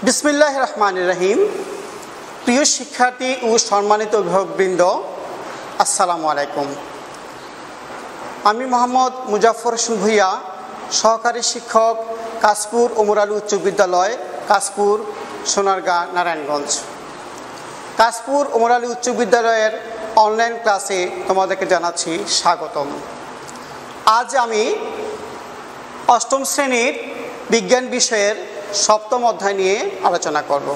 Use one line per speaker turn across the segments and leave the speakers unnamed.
বিসমিল্লাহির রহমানির রহিম। প্রিয় শিক্ষার্থী ও সম্মানিত অভিভাবকবৃন্দ, আসসালামু আলাইকুম। আমি মোহাম্মদ মুজাফর হোসেন ভূঁইয়া, সহকারী শিক্ষক, কাশপুর ওমর আলী উচ্চ বিদ্যালয়, কাশপুর, সোনারগাঁ, নারায়ণগঞ্জ। কাশপুর ওমর আলী উচ্চ বিদ্যালয়ের অনলাইন ক্লাসে তোমাদেরকে জানাচ্ছি স্বাগতম। আজ আমি অষ্টম শ্রেণীর বিজ্ঞান বিষয়ের সপ্তম অধ্যায় নিয়ে আলোচনা করব।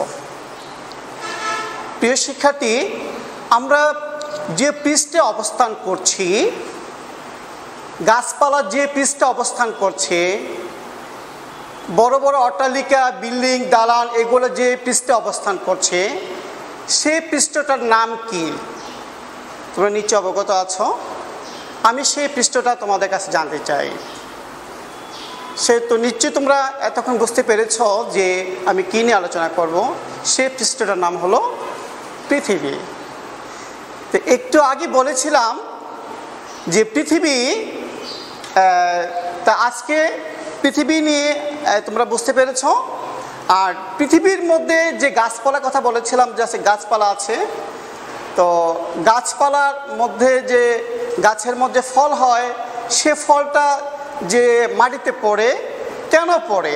প্রিয় শিক্ষার্থী, আমরা যে পৃষ্ঠে অবস্থান করছি, গাছপালা যে পৃষ্ঠে অবস্থান করছে, বড় বড় অট্টালিকা, বিল্ডিং, দালান এগুলো যে পৃষ্ঠে অবস্থান করছে, সেই পৃষ্ঠটার নাম কি? তোমরা নিচে অবগত আছো। আমি সেই পৃষ্ঠটা তোমাদের কাছে জানতে চাই। সে তো নিশ্চয়ই তোমরা এতক্ষণ বুঝতে পেরেছ যে আমি কী নিয়ে আলোচনা করব। সেই পৃষ্ঠটার নাম হলো পৃথিবী। তো একটু আগে বলেছিলাম যে পৃথিবী, তা আজকে পৃথিবী নিয়ে তোমরা বুঝতে পেরেছ। আর পৃথিবীর মধ্যে যে গাছপালার কথা বলেছিলাম, যে গাছপালা আছে, তো গাছপালার মধ্যে যে গাছের মধ্যে ফল হয়, সে ফলটা যে মাটিতে পড়ে, কেন পড়ে?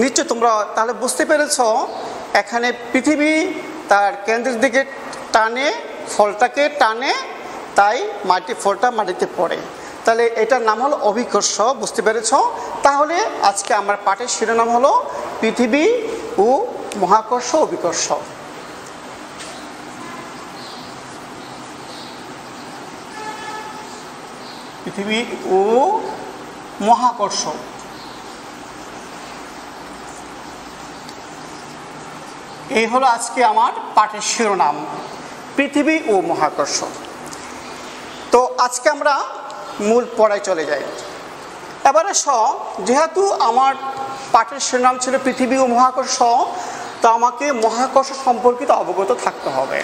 নিশ্চয় তোমরা তাহলে বুঝতে পেরেছ। এখানে পৃথিবী তার কেন্দ্রের দিকে টানে, ফলটাকে টানে, তাই ফলটা মাটিতে পড়ে। তাহলে এটার নাম হলো অভিকর্ষ। বুঝতে পেরেছ? তাহলে আজকে আমার পাঠের শিরোনাম হলো পৃথিবী ও মহাকর্ষ, অভিকর্ষ। পৃথিবী ও মহাকর্ষ। এই হলো আজকে আমার পাঠের শিরোনাম, পৃথিবী ও মহাকর্ষ। তো আজকে আমরা মূল পড়ায় চলে যাই। এবারে যেহেতু আমার পাঠের শিরোনাম ছিল পৃথিবী ও মহাকর্ষ, তো আমাকে মহাকর্ষ সম্পর্কিত অবগত থাকতে হবে।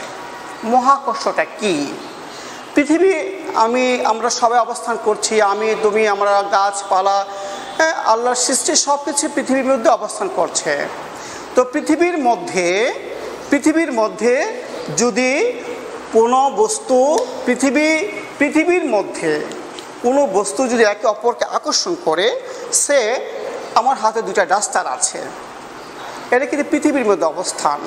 মহাকর্ষটা কি? পৃথিবী আমরা সবাই অবস্থান করছি, আমি, তুমি, আমরা, গাছপালা, আল্লাহর সৃষ্টি সব কিছু পৃথিবীর মধ্যে অবস্থান করছে। তো পৃথিবীর মধ্যে যদি কোনো বস্তু পৃথিবীর মধ্যে কোনো বস্তু যদি একে অপরকে আকর্ষণ করে, সে আমার হাতে দুটা ডাস্টার আছে, এটা কিন্তু পৃথিবীর মধ্যে অবস্থান।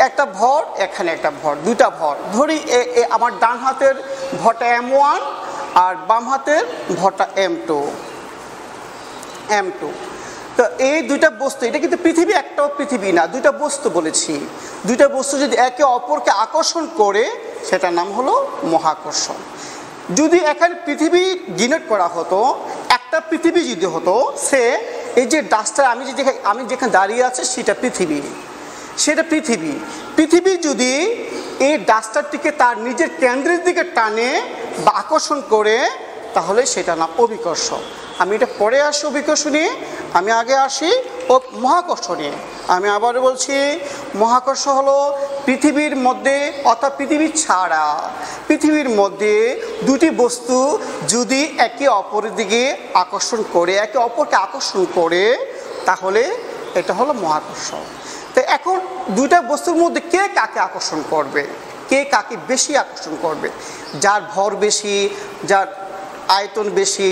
একটা ভর, এখানে একটা ভর, দুইটা ভর ধরি। আমার ডান হাতের ভরটা M1 আর বাম হাতের ভরটা M2। তো এই দুইটা বস্তু, এটা কিন্তু পৃথিবী একটাও পৃথিবী না, দুইটা বস্তু বলেছি। দুইটা বস্তু যদি একে অপরকে আকর্ষণ করে, সেটার নাম হলো মহাকর্ষণ। যদি এখানে পৃথিবী ডিনোট করা হতো, একটা পৃথিবী যদি হতো, সে এই যে ডাস্টার আমি যেখানে দাঁড়িয়ে আছে, সেটা পৃথিবী। পৃথিবী যদি এই ডাস্টারটিকে তার নিজের কেন্দ্রের দিকে টানে বা আকর্ষণ করে, তাহলে সেটা নাম অভিকর্ষ। আমি এটা পরে আসি অভিকর্ষ নিয়ে, আমি আগে আসি মহাকর্ষ নিয়ে। আমি আবার বলছি, মহাকর্ষ হলো পৃথিবীর মধ্যে, অর্থাৎ পৃথিবী ছাড়া পৃথিবীর মধ্যে দুটি বস্তু যদি একে অপরের দিকে একে অপরকে আকর্ষণ করে, তাহলে এটা হলো মহাকর্ষ। তো এখন দুইটা বস্তুর মধ্যে কে কাকে আকর্ষণ করবে, কে কাকে বেশি আকর্ষণ করবে? যার ভর বেশি, যার আয়তন বেশি,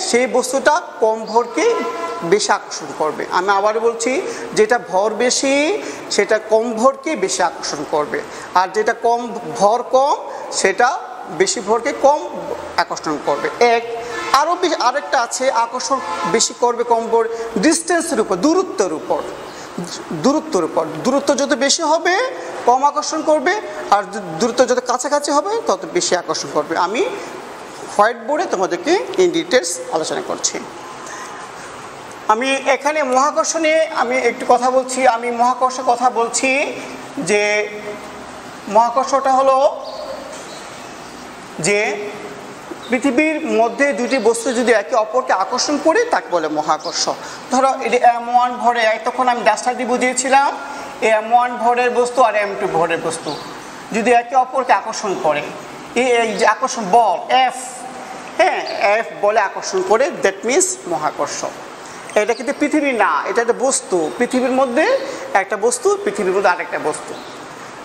সেই বস্তুটা কম ভরকে বেশি আকর্ষণ করবে। আমি আবার বলছি, যেটা ভর বেশি সেটা কম ভরকে বেশি আকর্ষণ করবে, আর যেটা ভর কম সেটা বেশি ভরকে কম আকর্ষণ করবে। আরেকটা আছে, আকর্ষণ বেশি করবে কম ভর, ডিস্টেন্সের উপর, দূরত্বের উপর। দূরত্ব যত বেশি হবে কম আকর্ষণ করবে, আর দূরত্ব যত কাছাকাছি হবে তত বেশি আকর্ষণ করবে। আমি হোয়াইট বোর্ডে তোমাদেরকে ইন ডিটেলস আলোচনা করছি। আমি এখানে মহাকর্ষ নিয়ে আমি একটু কথা বলছি। আমি মহাকর্ষ কথা বলছি যে মহাকর্ষটা হলো যে পৃথিবীর মধ্যে দুটি বস্তু যদি একে অপরকে আকর্ষণ করে, তাকে বলে মহাকর্ষ। ধরো এটি M1 ভরে, তখন আমি ডাস্টার দিয়ে বুঝিয়েছিলাম, M1 ভরের বস্তু আর M2 ভরের বস্তু যদি একে অপরকে আকর্ষণ করে, এই যে আকর্ষণ বল F, F বলে আকর্ষণ করে, দ্যাট মিনস মহাকর্ষ। এটা কিন্তু পৃথিবী না, এটা একটা বস্তু, পৃথিবীর মধ্যে একটা বস্তু, পৃথিবীর মধ্যে আরেকটা বস্তু।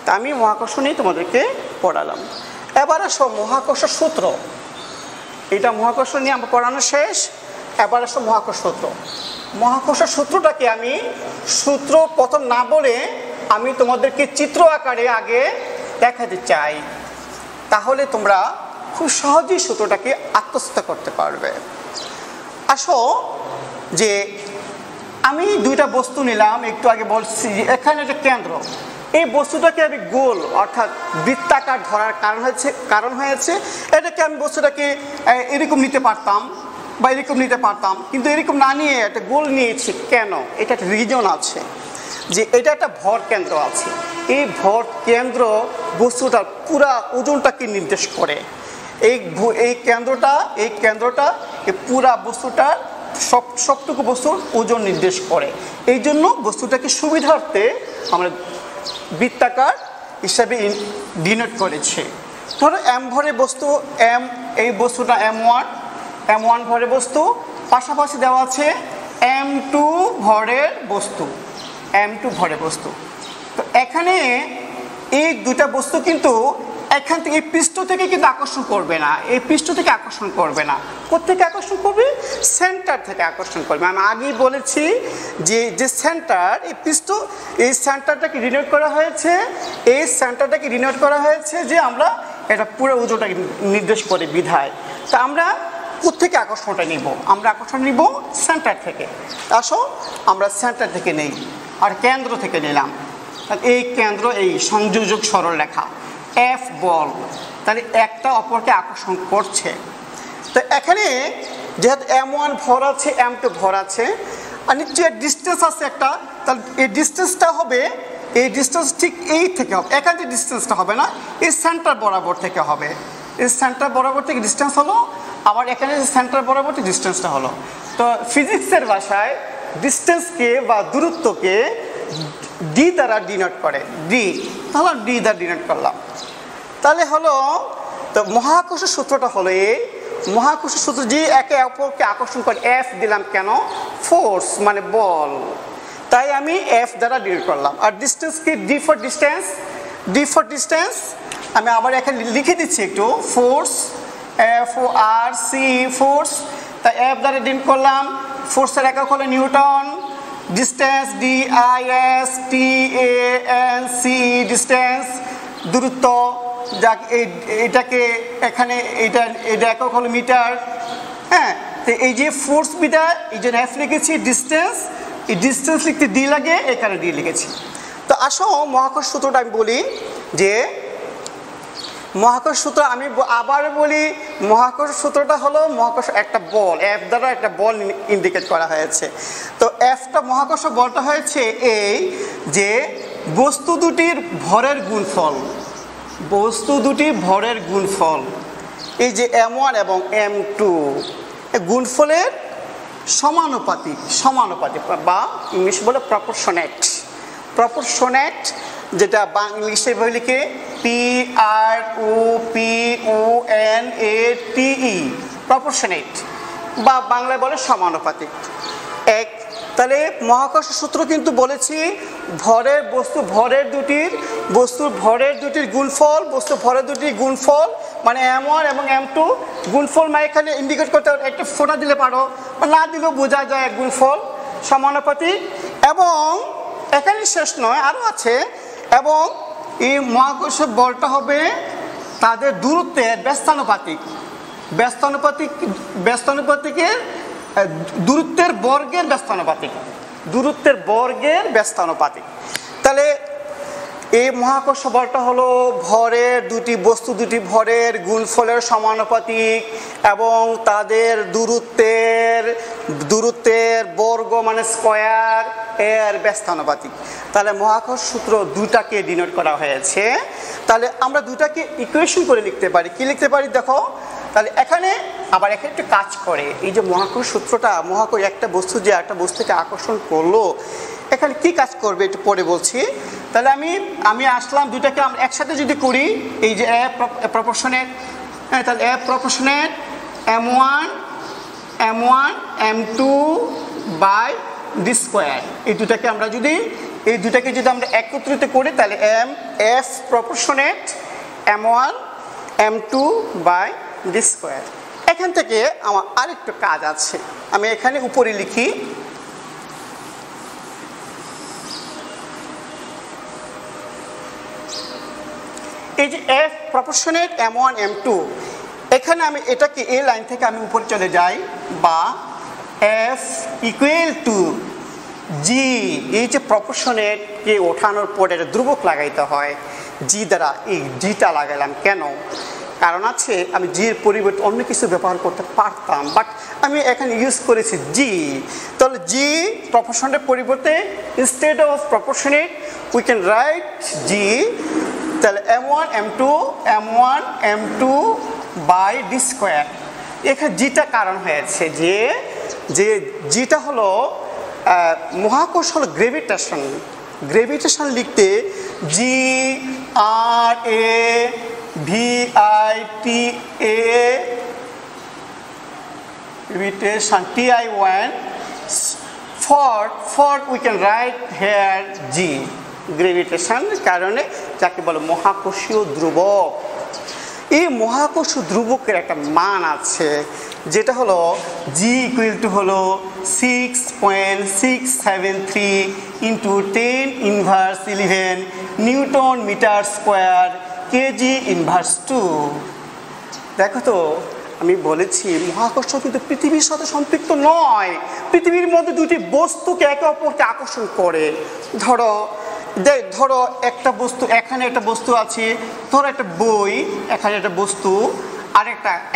তা আমি মহাকর্ষ নিয়ে তোমাদেরকে পড়ালাম। এবার আসো মহাকর্ষ সূত্র। এটা মহাকর্ষ নিয়ে আমার পড়ানো শেষ। এবার আসো মহাকর্ষ সূত্র। মহাকর্ষ সূত্রটাকে আমি সূত্র প্রথম না বলে আমি তোমাদেরকে চিত্র আকারে আগে দেখাতে চাই, তাহলে তোমরা খুব সহজেই সূত্রটাকে আত্মস্থ করতে পারবে। আসো যে আমি দুইটা বস্তু নিলাম, একটু আগে বলছি এখানে একটা কেন্দ্র। এই বস্তুটাকে আমি গোল অর্থাৎ বৃত্তাকার ধরার কারণ হয়েছে এটাকে আমি বস্তুটাকে এরকম নিতে পারতাম বা এরকম নিতে পারতাম, কিন্তু এরকম না নিয়ে একটা গোল নিয়েছি। কেন? এটা একটা রিজন আছে, যে এটা একটা ভর কেন্দ্র আছে। এই ভর কেন্দ্র বস্তুটার পুরা ওজনটাকে নির্দেশ করে। এই কেন্দ্রটা এই পুরা বস্তুটার সবটুকু বস্তুর ওজন নির্দেশ করে। এই জন্য বস্তুটাকে সুবিধার্থে আমরা বৃত্তাকার হিসাবে ডিনোট করেছে। ধরো এম ভরের বস্তু, এই বস্তুটা M1 ভরের বস্তু, পাশাপাশি দেওয়া আছে M2 ভরের বস্তু, M2 ভরের বস্তু। তো এখানে এই দুটা বস্তু কিন্তু এখান থেকে এই পৃষ্ঠ থেকে কিন্তু আকর্ষণ করবে না, এই পৃষ্ঠ থেকে আকর্ষণ করবে না। কোত্থেকে আকর্ষণ করবে? সেন্টার থেকে আকর্ষণ করবে। আমি আগেই বলেছি যে সেন্টার, এই পৃষ্ঠ, এই সেন্টারটাকে ডিনোট করা হয়েছে, এই সেন্টারটাকে ডিনোট করা হয়েছে যে আমরা এটা পুরো ওজনটাকে নির্দেশ করে বিধায়। তা আমরা কোত্থেকে আকর্ষণটা নিব? আমরা আকর্ষণ নিব সেন্টার থেকে। আসো আমরা সেন্টার থেকে নেই, আর কেন্দ্র থেকে নিলাম। এই কেন্দ্র, এই সংযোজক সরলরেখা F বল, তাহলে একটা অপরকে আকর্ষণ করছে। তো এখানে যেহেতু M1 ভর আছে, M2 ভর আছে, আর নিশ্চয়ই ডিস্টেন্স আছে একটা, তাহলে এই ডিস্টেন্সটা হবে, এই ডিস্টেন্স ঠিক এই থেকে হবে, এখান থেকে ডিস্টেন্সটা হবে না, এই সেন্টার বরাবর থেকে হবে। এই সেন্টার বরাবর থেকে ডিস্টেন্স হলো, আবার এখানে সেন্টার বরাবর থেকে ডিস্টেন্সটা হলো। তো ফিজিক্সের ভাষায় ডিস্টেন্সকে বা দূরত্বকে ডি দ্বারা ডিনোট করে, ডি, তাহলে ডি দ্বারা ডিনোট করলাম। তাহলে হলো, তো মহাকর্ষ সূত্রটা হলো এই মহাকর্ষ সূত্র, যে একে অপরকে আকর্ষণ করে। এফ দিলাম কেন? ফোর্স মানে বল, তাই আমি এফ দ্বারা ডিনোট করলাম। আর ডিস্টেন্স কি? D for distance, D for distance আমি আবার এখানে লিখে দিচ্ছি একটু, ফোর্স, FORC ফোর্স, তাই এফ দ্বারা ডিনোট করলাম। ফোর্সের একক হলো নিউটন, ডিস্টেন্স DISTANC, ডিস্টেন্স দূরত্ব, যাক এটাকে এখানে এটা একক হলো মিটার। হ্যাঁ, তো এই যে ফোর্স বিটা, এই জন্য এফ লিখেছি। ডিস্টেন্স, এই ডিস্টেন্স লিখতে ডি লাগে, এখানে ডি লিখেছি। তো আসো মহাকর্ষ সূত্রটা আমি বলি, যে মহাকর্ষ সূত্র আমি আবার বলি, মহাকর্ষ সূত্রটা হলো মহাকর্ষ একটা বল, এফ দ্বারা একটা বল ইন্ডিকেট করা হয়েছে। তো এফটা মহাকর্ষ বলটা হয়েছে এই যে বস্তু দুটির ভরের গুণফল, বস্তু দুটি ভরের গুণফল, এই যে M1 এবং M2 গুণফলের সমানুপাতিক, সমানুপাতিক বা ইংলিশ বলে প্রপোর্শনেট, প্রপোর্শনেট, যেটা ইংলিশে বই লিখে PROPONATE, প্রপোর্শনেট, বা বাংলায় বলে সমানুপাতিক। এক, তাহলে মহাকর্ষ সূত্র কিন্তু বলেছি ভরের বস্তু ভরের দুটির গুণফল, বস্তু ভরের দুটির গুণফল মানে M1 এবং M2 গুণফল, মানে এখানে ইন্ডিকেট করতে একটা ফোঁটা দিলে পারো, না দিলেও বোঝা যায় গুণফল সমানুপাতিক। এবং এখানে শেষ নয়, আরও আছে। এবং এই মহাকর্ষ বলটা হবে তাদের দূরত্বের ব্যস্তানুপাতিক, ব্যস্তানুপাতিকের দূরত্বের বর্গের ব্যস্তানুপাতিক, দূরত্বের বর্গের ব্যস্তানুপাতিক। তাহলে এই মহাকর্ষ বলটা হলো ভরের দুটি বস্তু দুটি ভরের গুণফলের সমানুপাতিক এবং তাদের দূরত্বের বর্গ মানে স্কয়ার এর ব্যস্তানুপাতিক। তাহলে মহাকর্ষ সূত্র দুটাকে ডিনোট করা হয়েছে। তাহলে আমরা দুটাকে ইকুয়েশন করে লিখতে পারি। কি লিখতে পারি দেখো, তাহলে এখানে আবার এখানে একটু কাজ করে, এই যে মহাকর্ষ সূত্রটা, মহাকর্ষ একটা বস্তু যে একটা বস্তুকে আকর্ষণ করলো, এখানে কি কাজ করবে একটু পরে বলছি। তাহলে আমি আসলাম দুটাকে আমরা একসাথে যদি করি, এই যে এফ প্রপোর্শনেট, হ্যাঁ, তাহলে F proportionate M1 M2 by D square. এই দুটাকে যদি আমরা একত্রিত করি তাহলে F proportionate M1 M2 by D square. এখান থেকে আমার আরেকটু কাজ আছে, আমি এখানে উপরে লিখি এই যে F প্রপোর্শনেট M1 M2, এখানে আমি এটাকে এই লাইন থেকে আমি উপরে চলে যাই, বা F ইকুয়াল টু জি, এই যে প্রপোর্শনেটকে ওঠানোর পরে একটা ধ্রুবক লাগাইতে হয় জি দ্বারা, এই জিটা লাগাইলাম কেন? কারণ আছে আমি জির পরিবর্তে অন্য কিছু ব্যবহার করতে পারতাম, বাট আমি এখানে ইউজ করেছি জি। তাহলে জি প্রপোর্শনের পরিবর্তে instead of proportionate we can write G. তাহলে M1 M2 by D square. এখানে জিটা কারণ হয়েছে যে জিটা হলো মহাকর্ষ, হলো গ্রেভিটেশন লিখতে জি আর এ VITA gravitation TI1 for we can write here G gravitation কারণে যাকে বলে মহাকর্ষীয় ধ্রুবক। এই মহাকর্ষীয় ধ্রুবকের একটা মান আছে যেটা হলো G ইকুয়াল টু হলো 6.673 into 10 inverse 11 newton metre square KG inverse 2। দেখো তো আমি বলেছি মহাকর্ষ কিন্তু পৃথিবীর সাথে সম্পৃক্ত নয়, পৃথিবীর মধ্যে দুটি বস্তুকে একে অপরকে আকর্ষণ করে। ধরো একটা বস্তু, এখানে একটা বস্তু আছে, ধরো একটা বই, এখানে একটা বস্তু, আর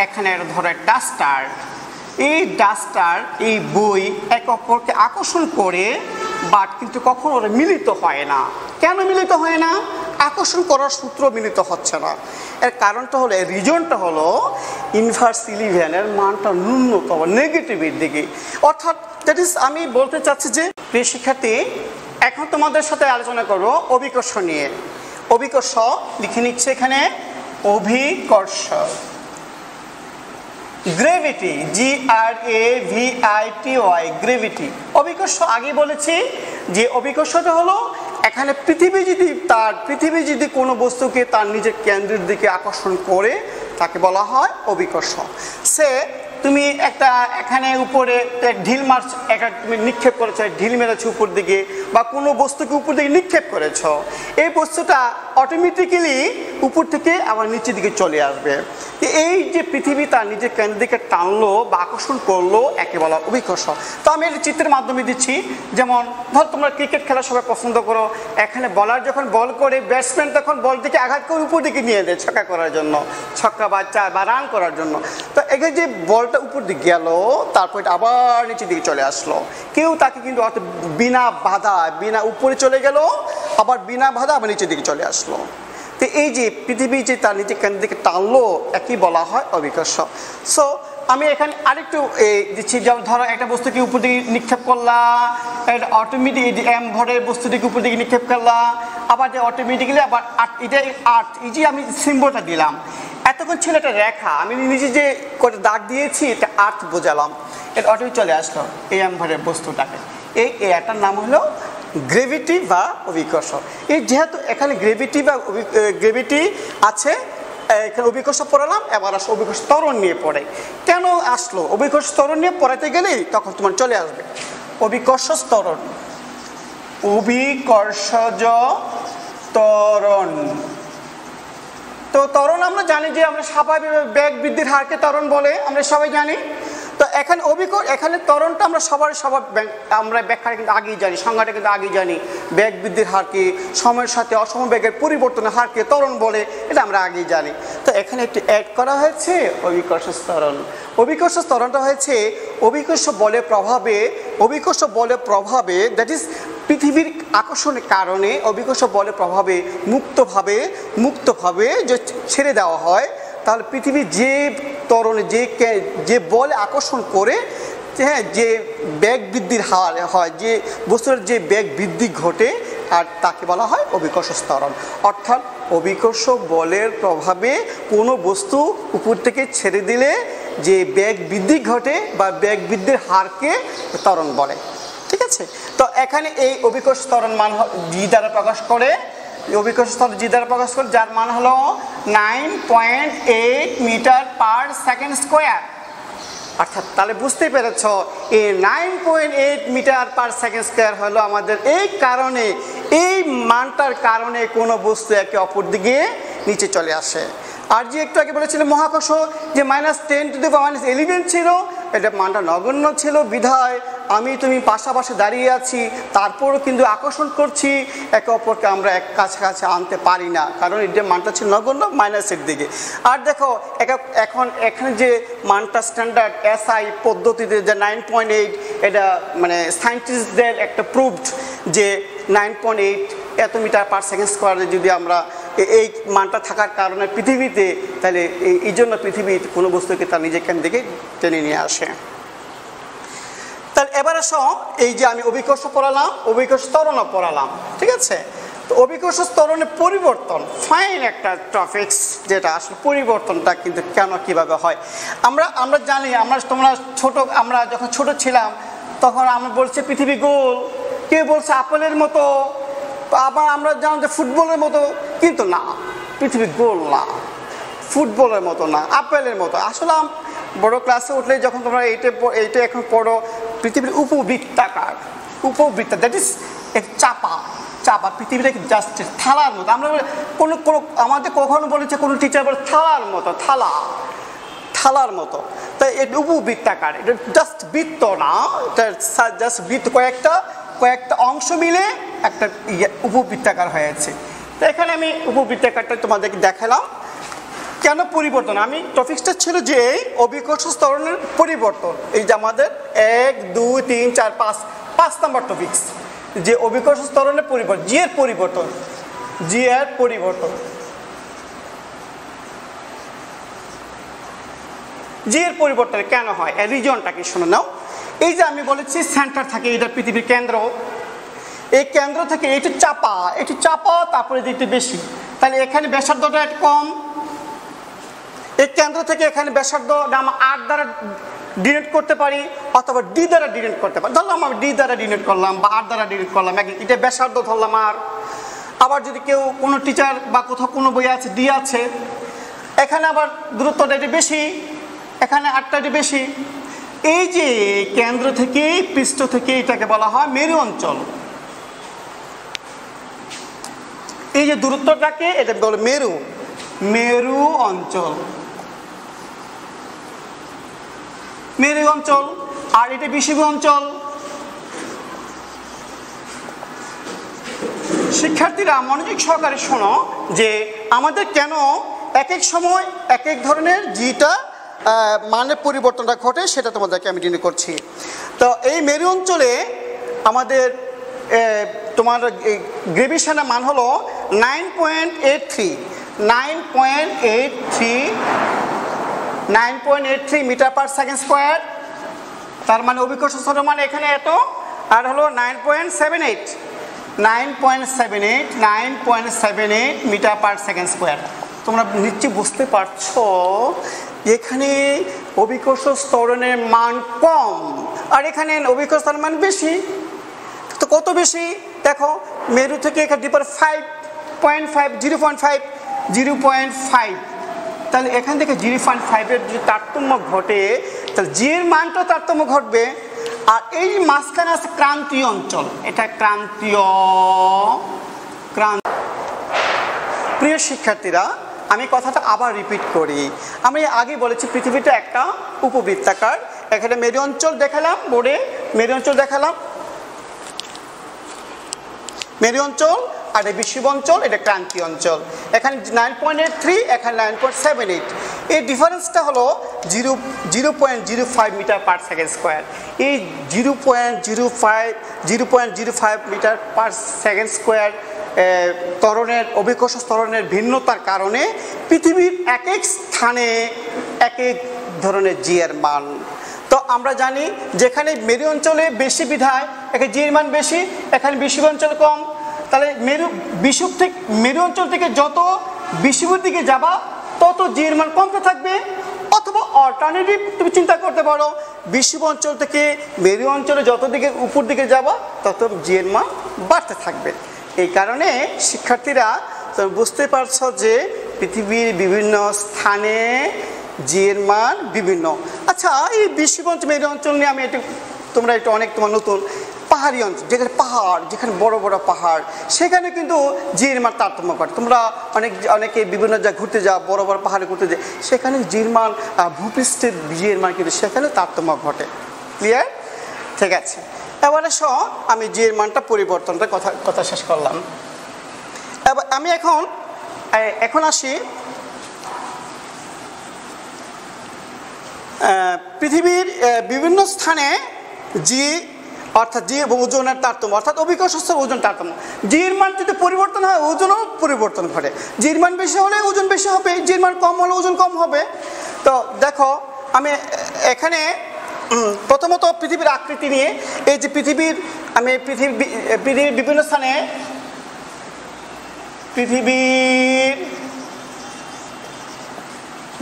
এখানে ধরো ডাস্টার। এই ডাস্টার এই বই একে অপরকে আকর্ষণ করে, বাট কিন্তু কখনো ওরা মিলিত হয় না। কেন মিলিত হয় না? আকর্ষণ করার সূত্র মিলিত হচ্ছে না। এর কারণটা হলো, এর রিজনটা হলো ইনভার্স 11 মানটা ন্যূনতম নেগেটিভের দিকে। অর্থাৎ দ্যাট ইজ, আমি বলতে চাচ্ছি যে প্রিয় শিক্ষার্থী, এখন তোমাদের সাথে আলোচনা করবো অভিকর্ষ নিয়ে। অভিকর্ষ লিখে নিচ্ছে এখানে অভিকর্ষ। Gravity GRAVITY gravity. অভিকর্ষ আগে বলেছি যে অভিকর্ষটা হলো এখানে পৃথিবী যদি কোনো বস্তুকে তার নিজের কেন্দ্রের দিকে আকর্ষণ করে তাকে বলা হয় অভিকর্ষ। তুমি একটা এখানে উপরে ঢিল মারছ, তুমি নিক্ষেপ করেছো, ঢিল মেরেছো উপর দিকে, বা কোনো বস্তুকে উপর দিকে নিক্ষেপ করেছো, এই বস্তুটা অটোমেটিক্যালি উপর থেকে আবার নিচের দিকে চলে আসবে। এই যে পৃথিবী তার নিজের কেন্দ্রের দিকে টানলো বা আকর্ষণ করলো একে বলা অভিকর্ষ। তো আমি এই চিত্রের মাধ্যমে দিচ্ছি, যেমন ধর তোমরা ক্রিকেট খেলা সবাই পছন্দ করো, এখানে বলার যখন বল করে ব্যাটসম্যান তখন বল দিকে আঘাত করে উপর দিকে নিয়ে দেয় ছক্কা করার জন্য, ছক্কা বা চার বা রান করার জন্য। তো এখানে যে বলটা উপর দিকে গেল, তারপর আবার নিচের দিকে চলে আসলো, কেউ তাকে কিন্তু বিনা বাধা, বিনা উপরে চলে গেল, আবার বিনা বাধা আবার নিচের দিকে চলে আসলো। তো এই যে পৃথিবী যে তার নিজের কেন্দ্রের দিকে টানলো একই বলা হয় অভিকর্ষ। সো আমি এখানে আরেকটু দিচ্ছি, যেমন ধরো একটা বস্তুকে উপর দিকে নিক্ষেপ করলাম, এটা অটোমেটিক এম ভরের বস্তুটিকে উপর দিকে নিক্ষেপ করলাম, আবার যে অটোমেটিক্যালি আবার এটা আর্থ, এই যে আমি সিম্বলটা দিলাম, এতক্ষণ ছিল একটা রেখা, আমি নিজে যে করে দাগ দিয়েছি এটা আর্থ বোঝালাম, এটা অটোমেটিক চলে আসলো এই এম ভরের বস্তুটাকে। এই এটার নাম হলো গ্রেভিটি বা অভিকর্ষ। এই যেহেতু এখানে গ্রেভিটি আছে, এখানে অভিকর্ষ পড়ালাম, এবার আসো অভিকর্ষ ত্বরণ নিয়ে পড়ে। কেন আসলো? অভিকর্ষ ত্বরণ নিয়ে পড়াতে গেলেই তখন তোমার চলে আসবে অভিকর্ষ ত্বরণ, অভিকর্ষজ ত্বরণ। তো ত্বরণ আমরা জানি যে আমরা স্বাভাবিক বেগ বৃদ্ধির হারকে ত্বরণ বলে, আমরা সবাই জানি। তো এখানে ত্বরণটা আমরা আমরা ব্যাখ্যা কিন্তু আগেই জানি, সংজ্ঞাটা কিন্তু আগেই জানি। বেগ বৃদ্ধির হারকে, সময়ের সাথে অসমবেগের পরিবর্তনের হারকে ত্বরণ বলে, এটা আমরা আগেই জানি। তো এখানে একটি অ্যাড করা হয়েছে অভিকর্ষ ত্বরণ। অভিকর্ষ ত্বরণটা হয়েছে অভিকর্ষ বলের প্রভাবে দ্যাট ইজ পৃথিবীর আকর্ষণের কারণে অভিকর্ষ বলের প্রভাবে মুক্তভাবে যে ছেড়ে দেওয়া হয়, তাহলে পৃথিবীর যে ত্বরণে যে বলে আকর্ষণ করে, হ্যাঁ, যে বেগ বৃদ্ধির হার হয়, যে বস্তুর যে বেগ বৃদ্ধি ঘটে আর তাকে বলা হয় অভিকর্ষ ত্বরণ। অর্থাৎ অভিকর্ষ বলের প্রভাবে কোনো বস্তু উপর থেকে ছেড়ে দিলে যে বেগ বৃদ্ধি ঘটে বা বেগ বৃদ্ধির হারকে ত্বরণ বলে। ঠিক আছে, তো এখানে এই অভিকর্ষ ত্বরণ মান জি দ্বারা প্রকাশ করে, অভিকর্ষ ত্বরণ জি দ্বারা প্রকাশ করে, যার মান হলো 9.8 মিটার পার সেকেন্ড স্কোয়ার। অর্থাৎ তাহলে বুঝতেই পেরেছ এই 9.8 মিটার পার সেকেন্ড স্কোয়ার হলো আমাদের এই কারণে, এই মানটার কারণে কোনো বস্তু একে অপর দিকে নিচে চলে আসে। আর যে একটু আগে বলেছিল মহাকর্ষ যে -10⁻11 ছিল, এটা মানটা নগণ্য ছিল বিধায় আমি তুমি পাশাপাশি দাঁড়িয়ে আছি, তারপরও কিন্তু আকর্ষণ করছি একে অপরকে আমরা এক কাছাকাছি আনতে পারি না, কারণ এটা মানটা ছিল নগণ্য মাইনাসের দিকে। আর দেখো এখন এখানে যে মানটা স্ট্যান্ডার্ড এসআই পদ্ধতিতে যে 9.8, এটা মানে সায়েন্টিস্টদের একটা প্রুভড যে 9.8 এত মিটার পার সেকেন্ড স্কোয়ারে যদি আমরা এই মানটা থাকার কারণে পৃথিবীতে, তাহলে এই জন্য পৃথিবীর কোনো বস্তুকে তার নিজেখান থেকে টেনে নিয়ে আসে। তাহলে এবার আসো, এই যে আমি অভিকর্ষ পড়ালাম, অভিকর্ষ ত্বরণও পড়ালাম, ঠিক আছে। তো অভিকর্ষ ত্বরণের পরিবর্তন ফাইন একটা টপিকস, যেটা আসলে পরিবর্তনটা কিন্তু কেন কিভাবে হয় আমরা জানি। আমরা যখন ছোট ছিলাম তখন আমরা বলছি পৃথিবী গোল, কেউ বলছে আপেলের মতো, আবার আমরা জানি যে ফুটবলের মতো, কিন্তু না, পৃথিবী গোল না, ফুটবলের মতো না, আপেলের মতো। আসলে বড় ক্লাসে উঠলে যখন তোমরা এইটা এখন পড়ো, পৃথিবীর উপবৃত্তাকার, উপবৃত্তা, দ্যাট ইজ চাপা, পৃথিবীটা জাস্ট থালার মতো। আমরা আমাদের কখনো বলেছে কোনো টিচার বলে থালার মতো, থালার মতো, তাই এটা উপবৃত্তাকার, এটা জাস্ট বৃত্ত না, এটা জাস্ট বৃত্ত, কয়েকটা অংশ মিলে একটা উপবৃত্তাকার হয়েছে। তো এখানে আমি উপবৃত্তাকারটা তোমাদেরকে দেখালাম। কেন পরিবর্তন, আমি টপিকসটা ছিল যে অভিকর্ষ ত্বরণের পরিবর্তন, এই যে আমাদের 1, 2, 3, 4, 5 নম্বর টপিকস, যে অভিকর্ষ ত্বরণের পরিবর্তন, জি এর পরিবর্তন, জি এর পরিবর্তন কেন হয়, এর রিজনটা কি শুনে নাও। এই যে আমি বলেছি সেন্টার থাকে, এটা পৃথিবীর কেন্দ্র, এই কেন্দ্র থেকে এটি চাপা, তারপরে একটু বেশি, তাহলে এখানে ব্যাসার্ধটা একটু কম। এই কেন্দ্র থেকে এখানে ব্যাসার্ধ আমরা R দ্বারা ডিনোট করতে পারি, অথবা D দ্বারা ডিনোট করতে পারি। ধরলাম আমি D দ্বারা ডিনোট করলাম বা R দ্বারা ডিনোট করলাম, এটা ব্যাসার্ধ ধরলাম R। আবার যদি কেউ কোনো টিচার বা কোথাও কোনো বই আছে D আছে, এখানে আবার দূরত্বটা একটু বেশি, এখানে Rটা একটু বেশি। এই যে কেন্দ্র থেকে পৃষ্ঠ থেকে এটাকে বলা হয় মেরু অঞ্চল। এই যে দূরত্বটাকে এটা বলে মেরু অঞ্চল, আর এটা বিষুবীয় অঞ্চল। শিক্ষার্থীরা মনোযোগ সহকারে শোনো যে আমাদের কেন এক এক সময় এক এক ধরনের জিটা মানের পরিবর্তনটা ঘটে, সেটা তোমাদেরকে আমি ডিনে করছি। তো এই মেরু অঞ্চলে আমাদের তোমার গ্রেভিশনের মান হলো 9.83 মিটার পার সেকেন্ড স্কোয়ার। তার মানে অভিকর্ষ ত্বরণ মানে এখানে এত, আর হলো 9.78 মিটার পার সেকেন্ড স্কোয়ার। তোমরা নিশ্চয়ই বুঝতে পারছো এখানে অভিকর্ষ ত্বরণের মান কম, আর এখানে অভিকর্ষ ত্বরণের মান বেশি। তো কত বেশি দেখো, মেরু থেকে এখানে ডিপার 0.5, তাহলে এখান থেকে 0.5-এর যদি তারতম্য ঘটে, তাহলে জি এর মানটা তারতম্য ঘটবে। আর এই মাঝখানে আছে ক্রান্তীয় অঞ্চল, এটা ক্রান্তীয়। প্রিয় শিক্ষার্থীরা, আমি কথাটা আবার রিপিট করি। আমি আগে বলেছি পৃথিবীটা একটা উপবৃত্তাকার। এখানে মেরু অঞ্চল দেখালাম, বোর্ডে মেরু অঞ্চল দেখালাম, মেরু অঞ্চল, আর এই বিষুবীয় অঞ্চল, এটা ক্রান্তীয় অঞ্চল। এখানে 9.83, এখানে 9.78। এই ডিফারেন্সটা হলো 0.05 মিটার পার সেকেন্ড স্কোয়ার। এই 0.05 মিটার পার সেকেন্ড স্কোয়ার ত্বরণের, অভিকর্ষ ত্বরণের ভিন্নতার কারণে পৃথিবীর এক এক স্থানে এক এক ধরনের জি এর মান। তো আমরা জানি যেখানে মেরু অঞ্চলে বেশি বিধায় এখানে জি এর মান বেশি, এখানে বিষুবীয় অঞ্চল কম। তাহলে মেরু অঞ্চল থেকে যত বিষুবীর দিকে যাবা তত জি এর মান কমতে থাকবে, অথবা অল্টারনেটিভ তুমি চিন্তা করতে পারো বিষুব অঞ্চল থেকে মেরু অঞ্চলে যত দিকে উপর দিকে যাবা তত জি এর মান বাড়তে থাকবে। এই কারণে শিক্ষার্থীরা তুমি বুঝতে পারছো যে পৃথিবীর বিভিন্ন স্থানে জি এর মান বিভিন্ন। আচ্ছা, এই বিষুব অঞ্চল মেরু অঞ্চল নিয়ে আমি তোমরা অনেক তোমার নতুন পাহাড়ি অঞ্চল, যেখানে পাহাড়, যেখানে বড় বড় পাহাড়, সেখানে কিন্তু জি এর মান তারতম্য করে। তোমরা অনেকে বিভিন্ন জায়গায় ঘুরতে যাও, বড় বড় পাহাড়ে ঘুরতে যায়, সেখানে জি এর মান ভূপৃষ্ঠের জি এর মান কিন্তু সেখানে তারতম্য ঘটে। ক্লিয়ার? ঠিক আছে, এবারে আমি জি এর মানটা পরিবর্তনটা কথা শেষ করলাম। এবার আমি এখন আসি পৃথিবীর বিভিন্ন স্থানে জি অর্থাৎ জি ওজনের তারতম্য, অর্থাৎ অভিকর্ষ স্তর ওজন তারতম্য। জির মান যদি পরিবর্তন হয় ওজনও পরিবর্তন ঘটে। জির মান বেশি হলে ওজন বেশি হবে, জির মান কম হলে ওজন কম হবে। তো দেখো, আমি এখানে প্রথমত পৃথিবীর আকৃতি নিয়ে, এই যে পৃথিবীর বিভিন্ন স্থানে পৃথিবীর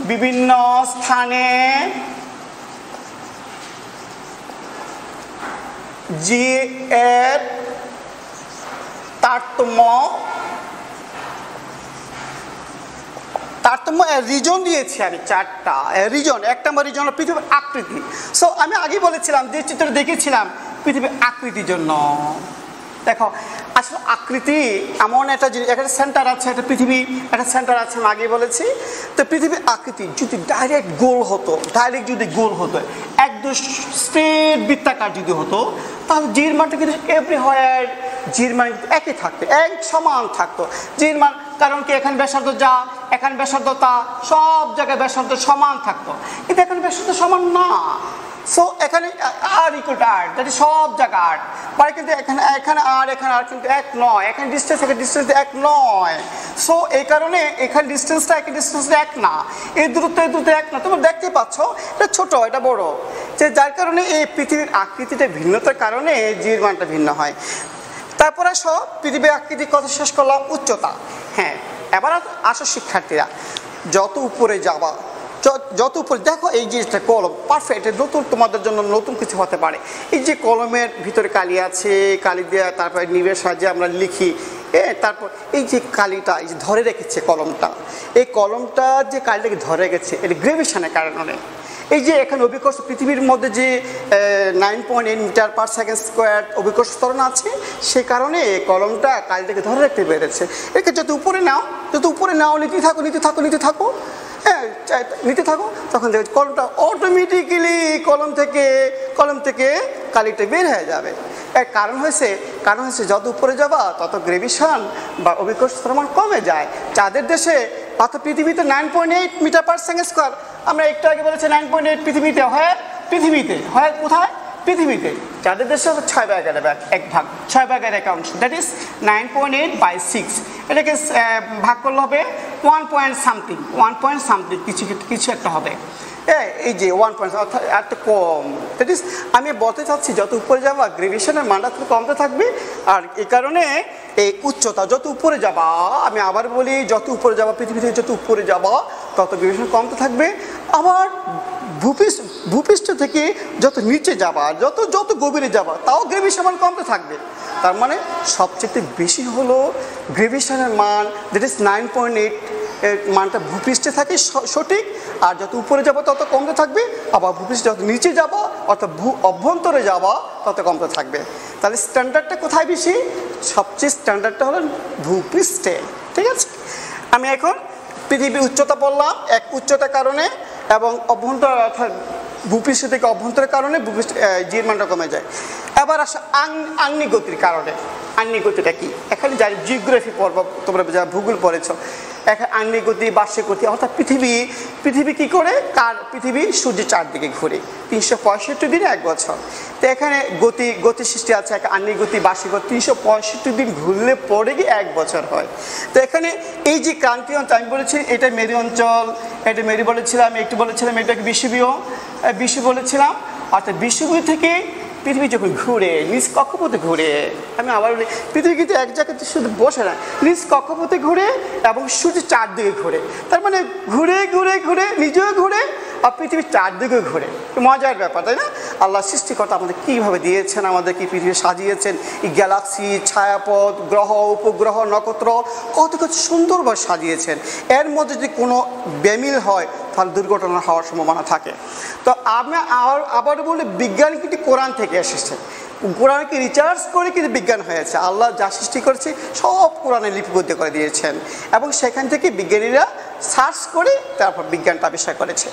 বিভিন্ন স্থানে জি এর তারতম্য রিজন দিয়েছি আমি 4টা রিজন। 1 নম্বর রিজন হলো পৃথিবীর আকৃতি। সো আমি আগে বলেছিলাম, যে চিত্র দেখেছিলাম পৃথিবীর আকৃতির জন্য। দেখো, আসলে আকৃতি এমন একটা জিনিস, একটা সেন্টার আছে, একটা সেন্টার আছে, আমি আগে বলেছি। তো পৃথিবীর আকৃতি যদি ডাইরেক্ট গোল হতো, একদম স্ট্রেট বৃত্তাকার যদি হতো, তাহলে জির মানটা কিন্তু এভরিহোয়ার জির মান একই থাকতো, এক সমান থাকতো জির মান। কারণ কি, এখানে ব্যাসার্ধ যা, এখানে ব্যাসার্ধ তা, সব জায়গায় ব্যাসার্ধ সমান থাকতো। কিন্তু এখানে ব্যাসার্ধ সমান না। সো এখানে R equal to R, that is সব জায়গা আর, মানে কিন্তু এখানে আর কিন্তু এক নয়, এখানে ডিস্টেন্স এক নয়। সো এই কারণে এখানে ডিস্টেন্সটা এক না, এই দূরত্ব এক না। তোমরা দেখতে পাচ্ছ, এটা ছোট, এটা বড়, যার কারণে এই পৃথিবীর আকৃতিটা ভিন্নতার কারণে জির মানটা ভিন্ন হয়। তারপরে পৃথিবীর আকৃতির কথা শেষ করলাম। উচ্চতা, হ্যাঁ, এবার আসো শিক্ষার্থীরা, যত উপরে যাবা, যত উপরে দেখো, এই জিনিসটা কলম পারফেক্ট, নতুন তোমাদের জন্য নতুন কিছু হতে পারে। এই যে কলমের ভিতরে কালি আছে, কালি দেওয়া, তারপরে নিবের সাহায্যে আমরা লিখি, তারপর এই যে কালিটা এই যে ধরে রেখেছে কলমটা, এই কলমটা যে কালিটাকে ধরে রেখেছে, এটা গ্রেভিশনের কারণে। এই যে এখানে অভিকর্ষ, পৃথিবীর মধ্যে যে 9.8 মিটার পার সেকেন্ড স্কোয়ার অভিকর্ষ ত্বরণ আছে, সে কারণে কলমটা কালিটাকে ধরে রাখতে পেরেছে। একে যত উপরে নাও নিতে থাকো, তখন দেখো কলমটা অটোমেটিক্যালি কলম থেকে কালিটা বের হয়ে যাবে। এর কারণ হয়েছে যত উপরে যাবা তত গ্রেভিশন বা অভিকর্ষ ত্বরণ কমে যায়। যাদের দেশে অর্থাৎ পৃথিবীতে 9.8 মিটার পার সেকেন্ড স্কোয়ার, আমরা একটু আগে বলেছি 9.8 পৃথিবীতে হয় কোথায়? পৃথিবীতে। যাদের দেশে 6 ভাগের 1 ভাগ, 6 ভাগের 1 অংশ, দ্যাট ইজ 9.8/6। এটাকে ভাগ করলে হবে 1 পয়েন্ট সামথিং কিছু একটা হবে। এই যে 1 পয়েন্ট, অর্থাৎ এত কম। দ্যাট ইজ, আমি বলতে চাচ্ছি যত উপরে যাবা গ্রেভিশনের মানটা খুব কমতে থাকবে। আর এই কারণে এই উচ্চতা, যত উপরে যাবা, আমি আবার বলি, যত উপরে যাবা, পৃথিবী থেকে যত উপরে যাবা তত গ্রেভিশন কমতে থাকবে। আবার ভূপৃষ্ঠ থেকে যত নিচে যাবা, যত গভীরে যাবা, তাও গ্রেভিশন মান কমতে থাকবে। তার মানে সবচেয়ে বেশি হলো গ্রেভিশনের মান, দ্যাট ইজ 9.8 মানটা ভূপৃষ্ঠে থাকে সঠিক। আর যত উপরে যাবো তত কমতে থাকবে, আবার ভূপৃষ্ঠে যত নিচে যাবো অর্থাৎ অভ্যন্তরে যাওয়া তত কমতে থাকবে। তাহলে স্ট্যান্ডার্ডটা কোথায় বেশি? সবচেয়ে স্ট্যান্ডার্ডটা হলো ভূপৃষ্ঠে। ঠিক আছে, আমি এখন পৃথিবীর উচ্চতা বললাম, এক উচ্চতার কারণে এবং অভ্যন্তর অর্থাৎ ভূপৃষ্ঠ থেকে অভ্যন্তরের কারণে জির মানটা কমে যায়। এবার আসে আগ্নেয় গতির কারণে। আগ্নেয় গতিটা কি? এখানে যাই জিওগ্রাফি পর্ব, তোমরা যা ভূগোল পড়েছ, এখানে আগ্নেয় গতি, বার্ষিক গতি, অর্থাৎ পৃথিবী কি করে, পৃথিবী সূর্যের চারদিকে ঘুরে 365 দিনে 1 বছর। তো এখানে গতি সৃষ্টি আছে, আগ্নেয় গতি, বার্ষিক গতি, 365 দিন ঘুরলে পরে গিয়ে 1 বছর হয়। তো এখানে এই যে ক্রান্তীয় অঞ্চল, আমি বলেছি এটা মেরু অঞ্চল, এটা মেরু বলেছিলাম, একটু বলেছিলাম এটাকে বিষুবীয় বলেছিলাম। অর্থাৎ বিষুবীয় থেকে পৃথিবী যখন ঘুরে নিজ কক্ষপথে ঘুরে, আমি আবার বলি পৃথিবী কিন্তু এক জায়গাতে শুধু বসে না, নিজ কক্ষপথে ঘুরে এবং সূর্যের চারদিকে ঘুরে। তার মানে ঘুরে ঘুরে ঘুরে নিজেও ঘুরে আর পৃথিবীর চারদিকে ঘুরে। মজার ব্যাপার, তাই না? আল্লাহ সৃষ্টিকর্তা আমাদের কীভাবে দিয়েছেন, আমাদের কি পৃথিবী সাজিয়েছেন, এই গ্যালাক্সি, ছায়াপথ, গ্রহ, উপগ্রহ, নক্ষত্র কত কিছু সুন্দরভাবে সাজিয়েছেন। এর মধ্যে যদি কোনো বেমিল হয় তাহলে দুর্ঘটনা হওয়ার সম্ভাবনা থাকে। তো আমি আবার বলি বিজ্ঞান কিন্তু কোরআন থেকে এসেছে, কোরআনকে রিসার্চ করে কিন্তু বিজ্ঞান হয়েছে। আল্লাহ যা সৃষ্টি করেছে সব কোরআনে লিপিবদ্ধ করে দিয়েছেন এবং সেখান থেকে বিজ্ঞানীরা সার্চ করে তারপর বিজ্ঞানটা আবিষ্কার করেছে।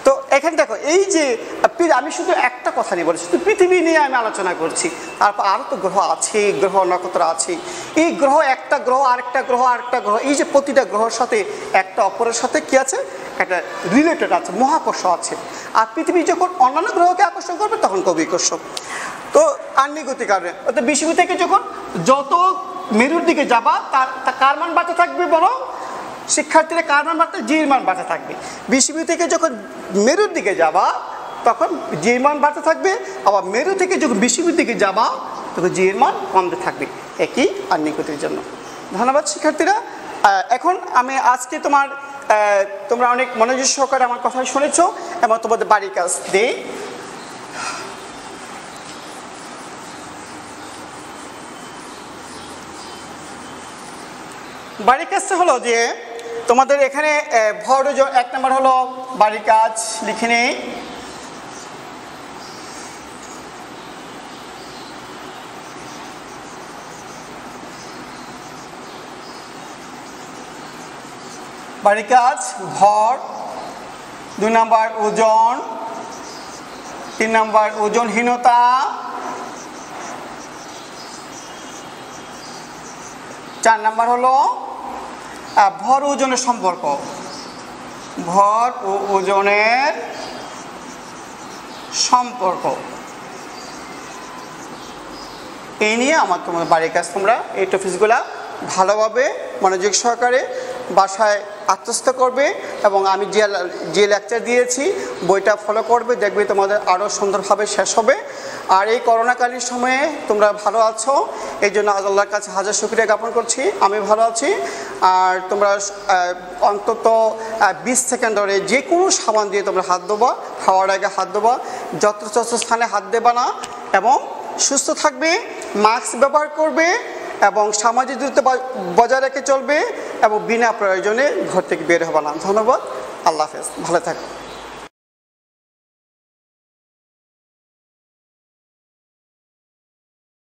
তো এখানে দেখো এই যে আমি শুধু একটা কথা নিয়ে বলছি, শুধু পৃথিবী নিয়ে আমি আলোচনা করছি, তারপর আরও তো গ্রহ আছে, গ্রহ নক্ষত্র আছে। এই গ্রহ একটা গ্রহ আরেকটা গ্রহ আরেকটা গ্রহ, এই যে প্রতিটা গ্রহের সাথে একটা অপরের সাথে কি আছে, একটা রিলেটেড আছে, মহাকর্ষ আছে। আর পৃথিবী যখন অন্যান্য গ্রহকে আকর্ষণ করবে তখন অভিকর্ষ। তো আগ্নেয়গতি কারণে অর্থাৎ বিষুবি থেকে যখন যত মেরুর দিকে যাবা তার কার মান বাড়তে থাকবে, বলো শিক্ষার্থীরা কার মান বাড়তে, জির মান বাড়তে থাকবে। বিষুবি থেকে যখন মেরুর দিকে যাবা তখন জির মান বাড়তে থাকবে, আবার মেরু থেকে যখন বিষুবির দিকে যাবা তখন জির মান কমতে থাকবে, একই আগ্নেয়গতির জন্য। ধন্যবাদ শিক্ষার্থীরা। এখন আমি আজকে তোমরা অনেক মনোযোগ সহকারে আমার কথা শুনেছ এবং তোমাদের বাড়ির কাজ দিই। বাড়ির কাজটা হলো যে তোমাদের এখানে ভর ওজন 1 নম্বর হলো বাড়ির কাজ লিখে নেই। বাড়ির কাজ ভর, 2 নম্বর ওজন, 3 নম্বর ওজনহীনতা, 4 নম্বর হলো ভর ওজনের সম্পর্ক, ভর ও ওজনের সম্পর্ক। এই নিয়ে তোমাদের বাড়ির কাজ তোমরা এই টপিকসগুলা ভালোভাবে মনোযোগ সহকারে বাসায় আত্মস্থ করবে এবং আমি যে লেকচার দিয়েছি বইটা ফলো করবে, দেখবে তোমাদের আরও সুন্দরভাবে শেষ হবে। আর এই করোনাকালীন সময়ে তোমরা ভালো আছো, এই জন্য আল্লাহর কাছে হাজার শুকরিয়া জ্ঞাপন করছি, আমি ভালো আছি। আর তোমরা অন্তত 20 সেকেন্ড ধরে যে কোনো সাবান দিয়ে তোমরা হাত দেবা, খাওয়ার আগে হাত দেবা, যত্রতত্র স্থানে হাত দেবা না এবং সুস্থ থাকবে, মাস্ক ব্যবহার করবে এবং সামাজিক দূরত্ব বজায় রেখে চলবে এবং বিনা প্রয়োজনে ঘর থেকে বের হবে না। ধন্যবাদ, আল্লাহ হাফেজ, ভালো থাকো।